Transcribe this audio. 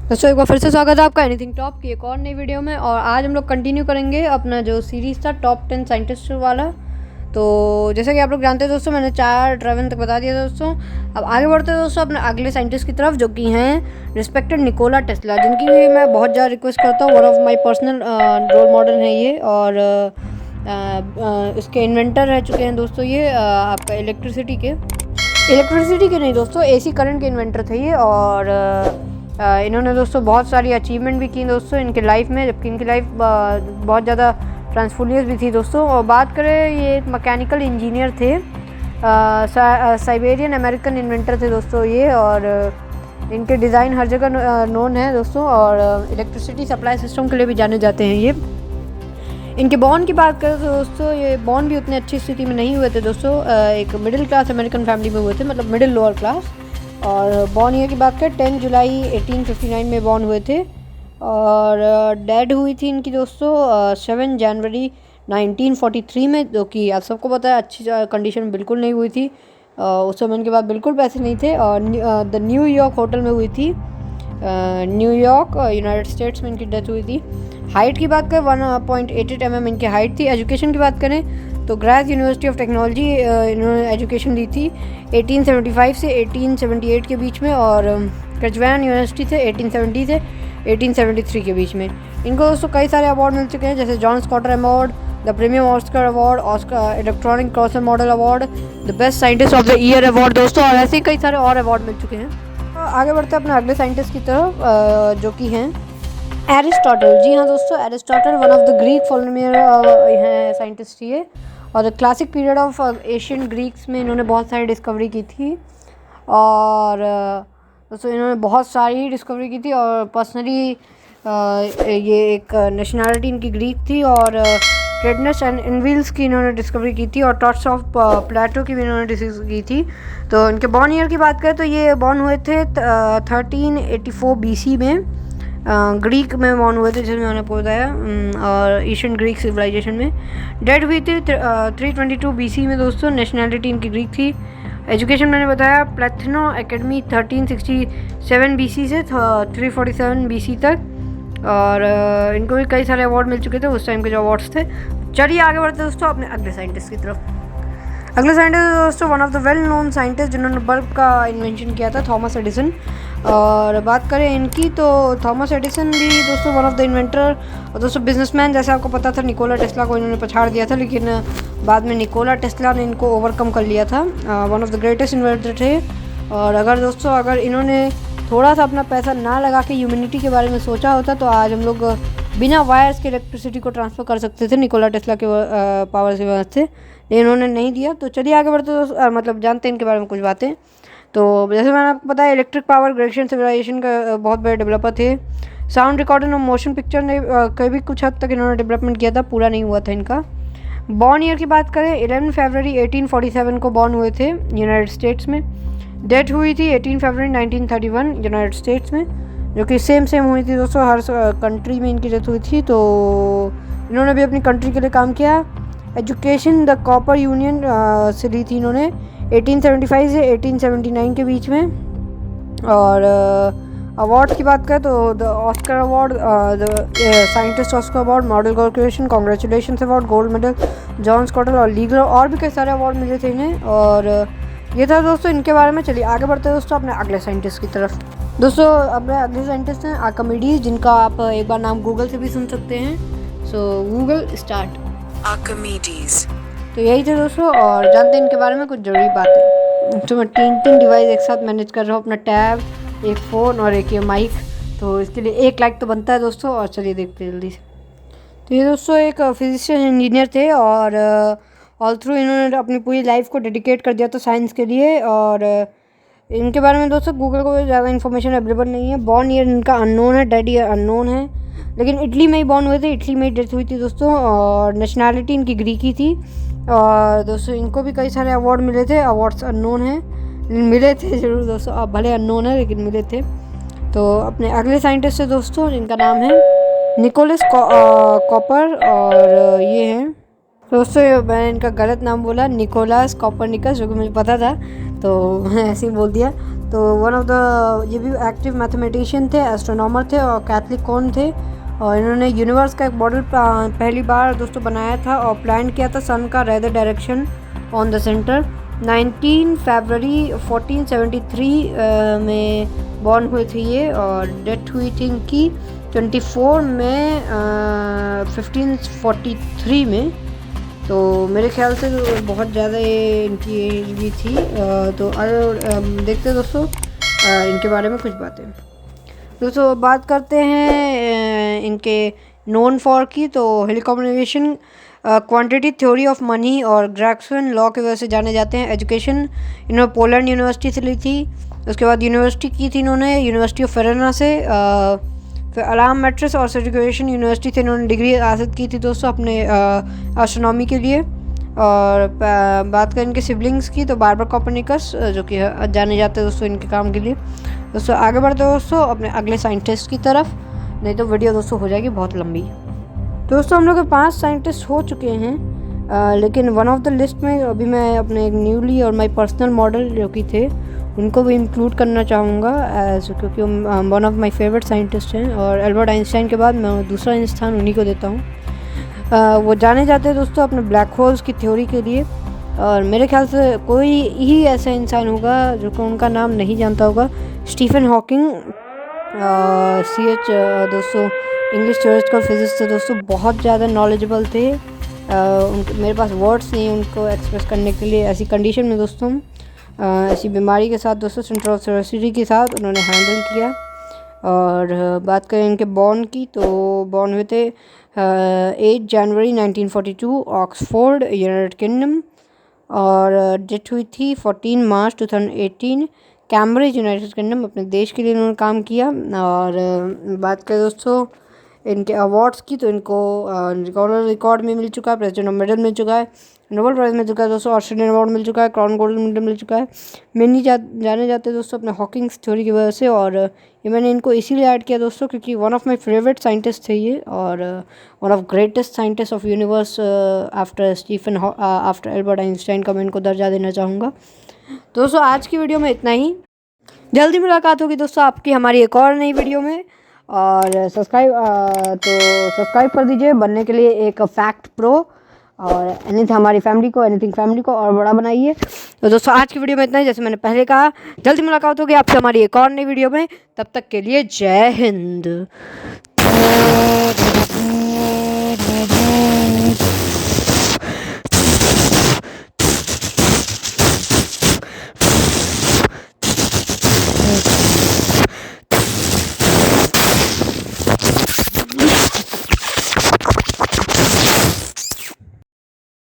दोस्तों एक बार फिर से स्वागत है आपका एनीथिंग टॉप की एक और नई वीडियो में। और आज हम लोग कंटिन्यू करेंगे अपना जो सीरीज़ था टॉप 10 साइंटिस्ट वाला। तो जैसा कि आप लोग जानते हैं दोस्तों, मैंने 4 11 तक बता दिया था दोस्तों। अब आगे बढ़ते हैं दोस्तों अपने अगले साइंटिस्ट की तरफ, जो कि हैं रिस्पेक्टेड निकोला टेस्ला, जिनकी भी मैं बहुत ज़्यादा रिक्वेस्ट करता हूँ। One of my personal role model है ये, और इसके इन्वेंटर रह चुके हैं दोस्तों ये आपका इलेक्ट्रिसिटी के नहीं दोस्तों, AC करंट के इन्वेंटर थे ये। और इन्होंने दोस्तों बहुत सारी अचीवमेंट भी की दोस्तों इनके लाइफ में, जबकि इनकी लाइफ बहुत ज़्यादा ट्रांसफोलियस भी थी दोस्तों। और बात करें, ये एक मैकेनिकल इंजीनियर थे, साइबेरियन अमेरिकन इन्वेंटर थे दोस्तों ये। और इनके डिज़ाइन हर जगह नोन है दोस्तों, और इलेक्ट्रिसिटी सप्लाई सिस्टम के लिए भी जाने जाते हैं ये। इनके बॉर्न की बात करें तो दोस्तों, ये बॉर्न भी उतनी अच्छी स्थिति में नहीं हुए थे दोस्तों। एक मिडिल क्लास अमेरिकन फैमिली में हुए थे, मतलब मिडिल लोअर क्लास। और बॉर्न ईयर की बात करें 10 जुलाई 1859 में बॉर्न हुए थे। और डेड हुई थी इनकी दोस्तों 7 जनवरी 1943 में, जो कि आप सबको पता है अच्छी कंडीशन में बिल्कुल नहीं हुई थी। उस समय इनके पास बिल्कुल पैसे नहीं थे। और द न्यूयॉर्क होटल में हुई थी, न्यूयॉर्क यूनाइटेड स्टेट्स में इनकी डेथ हुई थी। हाइट की बात करें 1.88 mm इनकी हाइट थी। एजुकेशन की बात करें तो ग्रास यूनिवर्सिटी ऑफ टेक्नोलॉजी इन्होंने एजुकेशन ली थी 1875 से 1878 के बीच में। और कचवैन यूनिवर्सिटी से 1870 से 1873 के बीच में। इनको दोस्तों कई सारे अवार्ड मिल चुके हैं, जैसे John Scotter award, the premium Oscar award, Oscar electronic crosser model award, the best scientist of the year award दोस्तों, और ऐसे ही कई सारे और अवार्ड मिल चुके हैं। आगे बढ़ते हैं अपने अगले साइंटिस्ट की तरफ, जो कि हैं एरिस्टोटल। जी हाँ दोस्तों, Aristotle one of the Greek फोलोमियर हैं साइंटिस्ट ये। और the classic period of Asian Greeks में इन्होंने बहुत सारी डिस्कवरी की थी। और दोस्तों इन्होंने बहुत सारी डिस्कवरी की थी। और पर्सनली ये एक नेशनलिटी इनकी ग्रीक थी। और ट्रेडनस एंड इनविल्स की इन्होंने डिस्कवरी की थी। और टॉट्स ऑफ प्लेटो की भी इन्होंने डिस्कवरी की थी। तो इनके बॉर्न ईयर की बात करें तो ये बॉर्न हुए थे 1384 BC में, ग्रीक में बॉर्न हुए थे, जैसे मैंने बताया, और एशियन ग्रीक सिविलाइजेशन में। डेड हुई थी 322 BC में दोस्तों। नेशनलिटी इनकी ग्रीक थी। एजुकेशन मैंने बताया प्लेथिनो एकेडमी 1367 BC से 347 BC तक। और इनको भी कई सारे अवार्ड मिल चुके थे उस टाइम के जो अवार्ड्स थे। चलिए आगे बढ़ते हैं दोस्तों अपने अगले साइंटिस्ट की तरफ। अगले साइंटिस्ट दोस्तों one of the well known scientist जिन्होंने बल्ब का इन्वेंशन किया था, थॉमस एडिसन। और बात करें इनकी तो थॉमस एडिसन भी दोस्तों वन ऑफ द इन्वेंटर और दोस्तों बिजनेसमैन। जैसे आपको पता था निकोला टेस्ला को इन्होंने पछाड़ दिया था, लेकिन बाद में निकोला टेस्ला ने इनको ओवरकम कर लिया था। One of the greatest inventor थे। और अगर इन्होंने थोड़ा सा अपना पैसा ना लगा के ह्यूमैनिटी के बारे में सोचा होता, तो आज हम लोग बिना वायर्स के इलेक्ट्रिसिटी को ट्रांसफ़र कर सकते थे निकोला टेस्ला के पावर से वजह से, लेकिन इन्होंने नहीं दिया। तो चलिए आगे बढ़ते दोस्तों, मतलब जानते हैं इनके बारे में कुछ बातें। तो जैसे मैंने आपको बताया, इलेक्ट्रिक पावर ग्रेशियन सिविलाइजेशन का बहुत बड़े डेवलपर थे। साउंड रिकॉर्डिंग और मोशन पिक्चर ने कभी कुछ हद तक इन्होंने डेवलपमेंट किया था, पूरा नहीं हुआ था इनका। बॉर्न ईयर की बात करें 11 फरवरी 1847 को बॉर्न हुए थे यूनाइटेड स्टेट्स में। डेथ हुई थी 18 फरवरी 1931 यूनाइटेड स्टेट्स में, जो कि सेम हुई थी दोस्तों, हर कंट्री में इनकी डेथ हुई थी। तो इन्होंने भी अपनी कंट्री के लिए काम किया। एजुकेशन द कॉपर यूनियन से ली थी इन्होंने 1875 से 1879 के बीच में। और अवार्ड की बात करें तो the Oscar award, the scientist Oscar award, model corporation congratulation award, gold medal, John Scotter और लीगल, और भी कई सारे अवार्ड मिले थे इन्हें। और ये था दोस्तों इनके बारे में। चलिए आगे बढ़ते हैं दोस्तों अपने अगले साइंटिस्ट की तरफ। दोस्तों अपने अगले साइंटिस्ट हैं आर्किमिडीज, जिनका आप एक बार नाम गूगल से भी सुन सकते हैं। सो गूगल स्टार्ट आर्किमिडीज। तो यही थे दोस्तों, और जानते हैं इनके बारे में कुछ ज़रूरी बातें। तो मैं 3 डिवाइस एक साथ मैनेज कर रहा हूँ, अपना टैब, एक फ़ोन और एक ये माइक। तो इसके लिए 1 लाइक तो बनता है दोस्तों। और चलिए देखते हैं जल्दी से। तो ये दोस्तों एक फिजिशियन इंजीनियर थे, और ऑल थ्रू इन्होंने अपनी पूरी लाइफ को डेडिकेट कर दिया था साइंस के लिए। और इनके बारे में दोस्तों गूगल को ज़्यादा इन्फॉर्मेशन अवेलेबल नहीं है। बॉर्न ईयर इनका अननोन है, डेड ईयर अननोन है, लेकिन इटली में ही बॉर्न हुए थे, इटली में ही डेथ हुई थी दोस्तों। और नेशनलिटी इनकी ग्रीकी थी। और दोस्तों इनको भी कई सारे अवार्ड मिले थे, अवार्ड्स अननोन हैं, मिले थे ज़रूर दोस्तों, अब भले अननोन है लेकिन मिले थे। तो अपने अगले साइंटिस्ट है दोस्तों, जिनका नाम है निकोलस कॉपर। और ये हैं दोस्तों, मैंने इनका गलत नाम बोला, निकोलस कॉपरनिकस, जो कि मुझे पता था तो मैं ऐसे ही बोल दिया। तो वन ऑफ द ये भी एक्टिव मैथमेटिशियन थे, एस्ट्रोनॉमर थे और कैथलिक कौन थे, और इन्होंने यूनिवर्स का एक मॉडल पहली बार दोस्तों बनाया था और प्लान किया था सन का rather direction on the centre. 19 फरवरी 1473 में बॉर्न हुए थे ये, और डेथ हुई थी इनकी 24 में 1543 में। तो मेरे ख्याल से तो बहुत ज़्यादा ये इनकी एज भी थी। तो देखते हैं दोस्तों इनके बारे में कुछ बातें। दोस्तों बात करते हैं इनके नोन फॉर की, तो हेलिकम्युनिकेशन, क्वांटिटी थ्योरी ऑफ मनी और ग्रैक्सन लॉ की वजह से जाने जाते हैं। एजुकेशन इन्होंने पोलैंड यूनिवर्सिटी से ली थी। उसके बाद यूनिवर्सिटी की थी इन्होंने यूनिवर्सिटी ऑफ फेरेना से। फिर अलाम मैट्रिस और सर्टिफिकेशन यूनिवर्सिटी से इन्होंने डिग्री हासिल की थी दोस्तों अपने एस्ट्रोनॉमी के लिए। और बात करें इनके सिबलिंग्स की, तो बारबर कोपरनिकस जो कि जाने जाते हैं दोस्तों इनके काम के लिए। दोस्तों आगे बढ़ते हैं दोस्तों अपने अगले साइंटिस्ट की तरफ, नहीं तो वीडियो दोस्तों हो जाएगी बहुत लंबी। दोस्तों हम लोग के 5 साइंटिस्ट हो चुके हैं, लेकिन वन ऑफ द लिस्ट में अभी मैं अपने एक न्यूली और माय पर्सनल मॉडल जो कि थे उनको भी इंक्लूड करना चाहूँगा क्योंकि one of my favourite scientist हैं, और एल्बर्ट आइंस्टाइन के बाद मैं दूसरा स्थान उन्हीं को देता हूँ। वो जाने जाते हैं दोस्तों अपने ब्लैक होल्स की थ्योरी के लिए, और मेरे ख्याल से कोई ही ऐसा इंसान होगा जो कि उनका नाम नहीं जानता होगा, स्टीफन हॉकिंग। CH दोस्तों इंग्लिश थ्योरिटिकल फिजिक्स से दोस्तों बहुत ज़्यादा नॉलेजेबल थे। मेरे पास वर्ड्स नहीं उनको एक्सप्रेस करने के लिए। ऐसी कंडीशन में दोस्तों ऐसी बीमारी के साथ दोस्तों सेंट्रल सर्जरी के साथ उन्होंने हैंडल किया। और बात करें इनके बॉर्न की, तो बॉर्न हुए थे 8 जनवरी 1942 ऑक्सफोर्ड यूनाइटेड किंगडम, और डेथ हुई थी 14 मार्च 2018 कैम्ब्रिज यूनाइटेड किंगडम। अपने देश के लिए इन्होंने काम किया। और बात करें दोस्तों इनके अवार्ड्स की, तो इनको रिकॉर्ड में मिल चुका है, प्रेसिडेंट मेडल मिल चुका है, नोबेल प्राइज़ मिल चुका है दोस्तों, ऑस्ट्रेलियन अवार्ड मिल चुका है, क्राउन गोल्डन मेडल मिल चुका है। मेनली जाने जाते हैं दोस्तों अपने हॉकिंग्स थ्योरी की वजह से, और ये मैंने इनको इसीलिए ऐड किया दोस्तों क्योंकि one of my favourite scientist थे ये, और one of greatest scientist of universe after Albert Einstein का मैं इनको दर्जा देना चाहूँगा। दोस्तों आज की वीडियो में इतना ही। जल्दी मुलाकात होगी दोस्तों आपकी हमारी एक और नई वीडियो में, और सब्सक्राइब कर दीजिए बनने के लिए एक फैक्ट प्रो, और हमारी फैमिली को और बड़ा बनाइए। तो दोस्तों आज की वीडियो में इतना ही। जैसे मैंने पहले कहा, जल्दी मुलाकात होगी आपसे हमारी एक और नई वीडियो में। तब तक के लिए जय हिंद।